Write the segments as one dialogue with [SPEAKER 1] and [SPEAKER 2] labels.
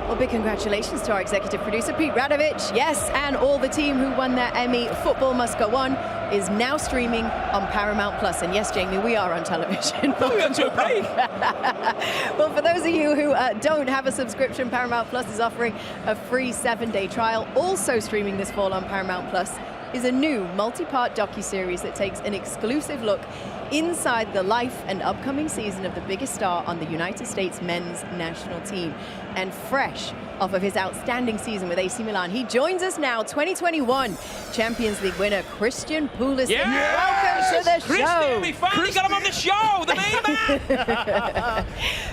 [SPEAKER 1] Well, big congratulations to our executive producer, Pete Radovich. Yes, and all the team who won their Emmy. Football Must Go On is now streaming on Paramount Plus. And yes, Jamie, we are on television.
[SPEAKER 2] We went to a break.
[SPEAKER 1] Well, for those of you who don't have a subscription, Paramount Plus is offering a free 7-day trial. Also streaming this fall on Paramount Plus is a new multi-part docuseries that takes an exclusive look inside the life and upcoming season of the biggest star on the United States men's national team. And fresh off of his outstanding season with AC Milan, he joins us now, 2021 Champions League winner Christian Pulisic.
[SPEAKER 2] Yes!
[SPEAKER 1] Welcome to the show.
[SPEAKER 2] Christian, we finally got him on the show, the main man.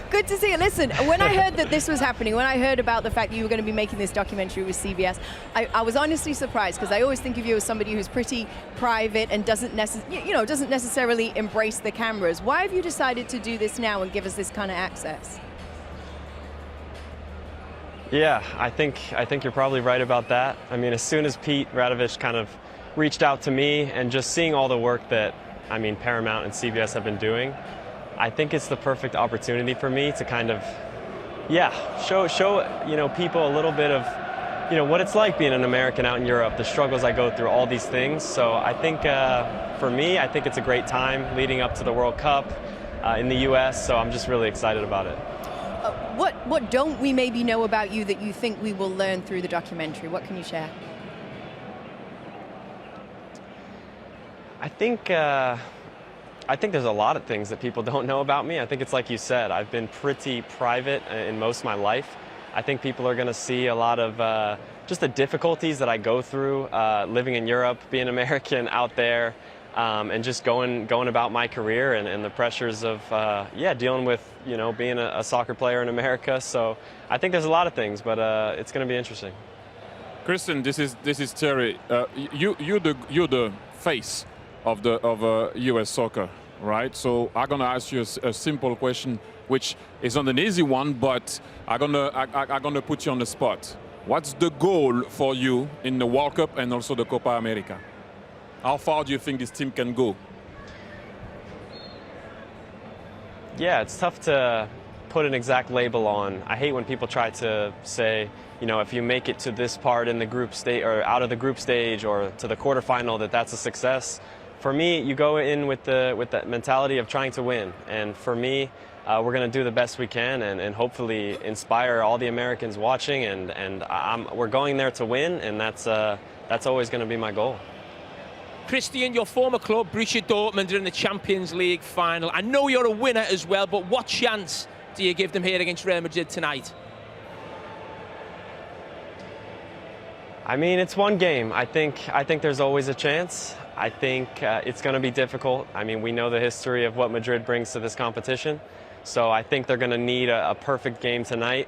[SPEAKER 1] Good to see you. Listen, when I heard that this was happening, when I heard about the fact that you were going to be making this documentary with CBS, I was honestly surprised, because I always think of you as somebody who's pretty private and doesn't necessarily embrace the cameras. Why have you decided to do this now and give us this kind of access?
[SPEAKER 3] Yeah, I think you're probably right about that. I mean, as soon as Pete Radovich kind of reached out to me, and just seeing all the work that, I mean, Paramount and CBS have been doing, I think it's the perfect opportunity for me to kind of, show people a little bit of, what it's like being an American out in Europe, the struggles I go through, all these things. So I think for me, I think it's a great time leading up to the World Cup in the US. So I'm just really excited about it.
[SPEAKER 1] What don't we maybe know about you that you think we will learn through the documentary? What can you share?
[SPEAKER 3] I think there's a lot of things that people don't know about me. I think it's like you said, I've been pretty private in most of my life. I think people are going to see a lot of just the difficulties that I go through living in Europe, being American out there, and just going about my career and the pressures of dealing with being a soccer player in America. So I think there's a lot of things, but it's going to be interesting.
[SPEAKER 4] Christian, this is Serie. You're the face of US soccer, right? So I'm gonna ask you a simple question, which is not an easy one, but I'm gonna put you on the spot. What's the goal for you in the World Cup and also the Copa América? How far do you think this team can go?
[SPEAKER 3] Yeah, it's tough to put an exact label on. I hate when people try to say, if you make it to this part in the group stage or out of the group stage or to the quarterfinal, that's a success. For me, you go in with that mentality of trying to win. And for me, we're going to do the best we can and hopefully inspire all the Americans watching. And we're going there to win, and that's always going to be my goal.
[SPEAKER 2] Christian, your former club, Borussia Dortmund, are in the Champions League final. I know you're a winner as well, but what chance do you give them here against Real Madrid tonight?
[SPEAKER 3] I mean, it's one game. I think there's always a chance. I think it's going to be difficult. I mean, we know the history of what Madrid brings to this competition. So I think they're going to need a perfect game tonight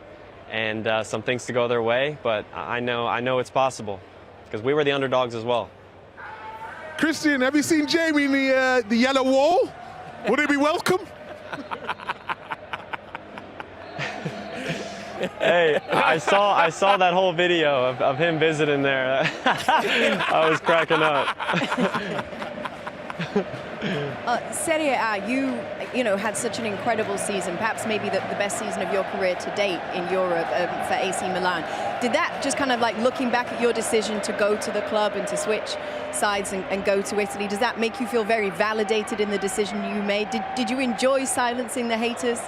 [SPEAKER 3] and some things to go their way. But I know it's possible because we were the underdogs as well.
[SPEAKER 5] Christian, have you seen Jamie in the yellow wall? Would it be welcome?
[SPEAKER 3] Hey, I saw that whole video of him visiting there. I was cracking up.
[SPEAKER 1] Serie A, you had such an incredible season, perhaps maybe the best season of your career to date in Europe for AC Milan. Did that just kind of like looking back at your decision to go to the club and to switch sides and go to Italy, does that make you feel very validated in the decision you made? Did you enjoy silencing the haters?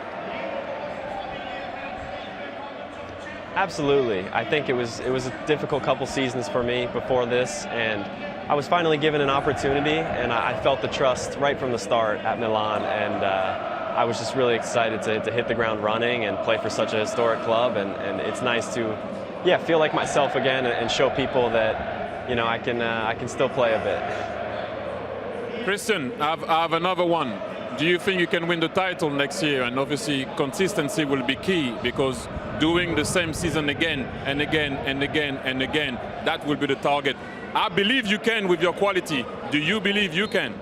[SPEAKER 3] Absolutely. I think it was a difficult couple seasons for me before this, and I was finally given an opportunity, and I felt the trust right from the start at Milan, and I was just really excited to hit the ground running and play for such a historic club, and it's nice to feel like myself again and show people that I can still play a bit.
[SPEAKER 4] Christian, I have another one. Do you think you can win the title next year? And obviously consistency will be key, because doing the same season again and again and again and again, that will be the target. I believe you can with your quality. Do you believe you can?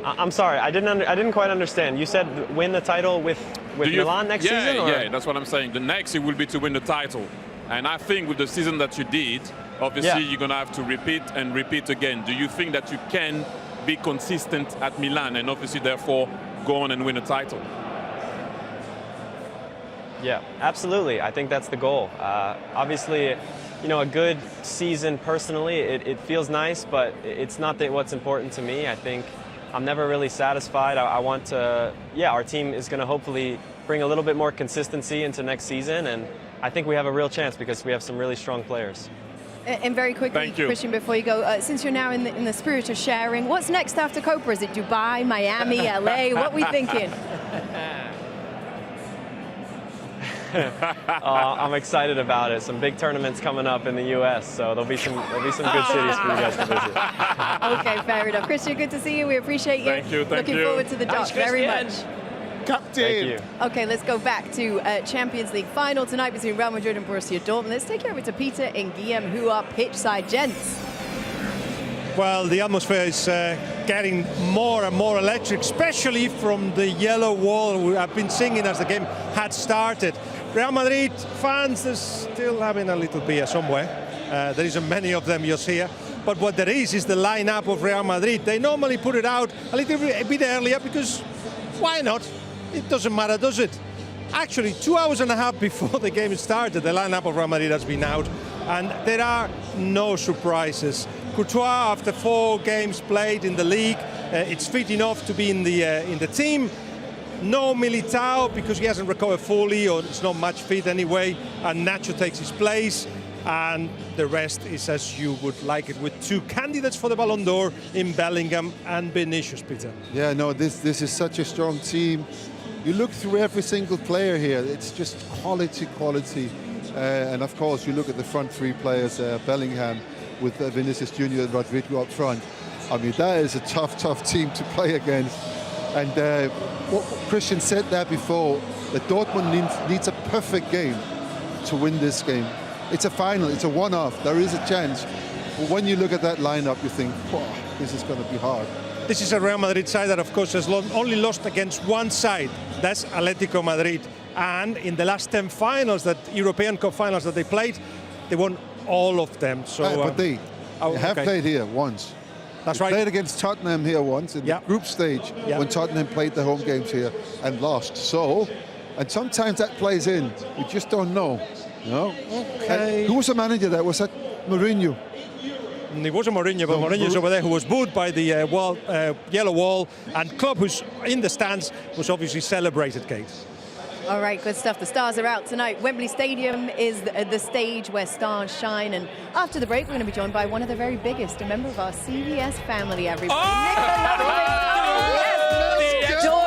[SPEAKER 3] I'm sorry, I didn't quite understand. You said win the title with Milan next season? Or?
[SPEAKER 4] Yeah, that's what I'm saying. The next it will be to win the title. And I think with the season that you did, obviously you're going to have to repeat and repeat again. Do you think that you can be consistent at Milan and obviously therefore go on and win a title?
[SPEAKER 3] Yeah, absolutely. I think that's the goal. Obviously, you know, a good season personally, it feels nice, but it's not what's important to me. I think I'm never really satisfied. I want to, yeah, our team is going to hopefully bring a little bit more consistency into next season, and I think we have a real chance because we have some really strong players.
[SPEAKER 1] And very quickly, Christian, before you go, since you're now in the spirit of sharing, what's next after Copa? Is it Dubai, Miami, LA? What are we thinking?
[SPEAKER 3] I'm excited about it. Some big tournaments coming up in the U.S., so there'll be some good cities for you guys to visit.
[SPEAKER 1] Okay, fair enough. Christian, good to see you. We appreciate you.
[SPEAKER 4] Thank you.
[SPEAKER 1] Looking forward to the doc very much.
[SPEAKER 5] Captain.
[SPEAKER 3] Thank you.
[SPEAKER 1] Okay, let's go back to Champions League final tonight between Real Madrid and Borussia Dortmund. Let's take you over to Peter and Guillaume, who are pitchside gents.
[SPEAKER 6] Well, the atmosphere is getting more and more electric, especially from the yellow wall we have been singing as the game had started. Real Madrid fans are still having a little beer somewhere. There isn't many of them just here. But what there is the lineup of Real Madrid. They normally put it out a bit earlier because why not? It doesn't matter, does it? Actually, 2 hours and a half before the game started, the lineup of Real Madrid has been out, and there are no surprises. Courtois, after 4 games played in the league, it's fit enough to be in the team. No Militao because he hasn't recovered fully, or it's not much fit anyway, and Nacho takes his place. And the rest is as you would like it, with 2 candidates for the Ballon d'Or in Bellingham and Vinicius, Peter.
[SPEAKER 7] Yeah, no, this is such a strong team. You look through every single player here, it's just quality. And of course, you look at the front 3 players, Bellingham with Vinicius Junior and Rodrigo up front. I mean, that is a tough team to play against. And what Christian said there before, that Dortmund needs a perfect game to win this game. It's a final, it's a one-off, there is a chance. But when you look at that lineup, you think, wow, this is going to be hard.
[SPEAKER 6] This is a Real Madrid side that, of course, has only lost against one side. That's Atletico Madrid. And in the last 10 finals, that European Cup finals that they played, they won all of them. So,
[SPEAKER 7] but they have played here once.
[SPEAKER 6] That's
[SPEAKER 7] they
[SPEAKER 6] right.
[SPEAKER 7] played against Tottenham here once in the group stage when Tottenham played their home games here and lost. So, and sometimes that plays in. We just don't know. No.
[SPEAKER 6] Okay.
[SPEAKER 7] Who was the manager there? Was that Mourinho?
[SPEAKER 6] It wasn't Mourinho, but Mourinho's over there, who was booed by the yellow wall, and Klopp, who's in the stands, was obviously celebrated, Kate.
[SPEAKER 1] All right, good stuff. The stars are out tonight. Wembley Stadium is the stage where stars shine. And after the break, we're going to be joined by one of the very biggest, a member of our CBS family, everybody.
[SPEAKER 2] Oh!
[SPEAKER 1] Nicola Lovelace. Oh, yes!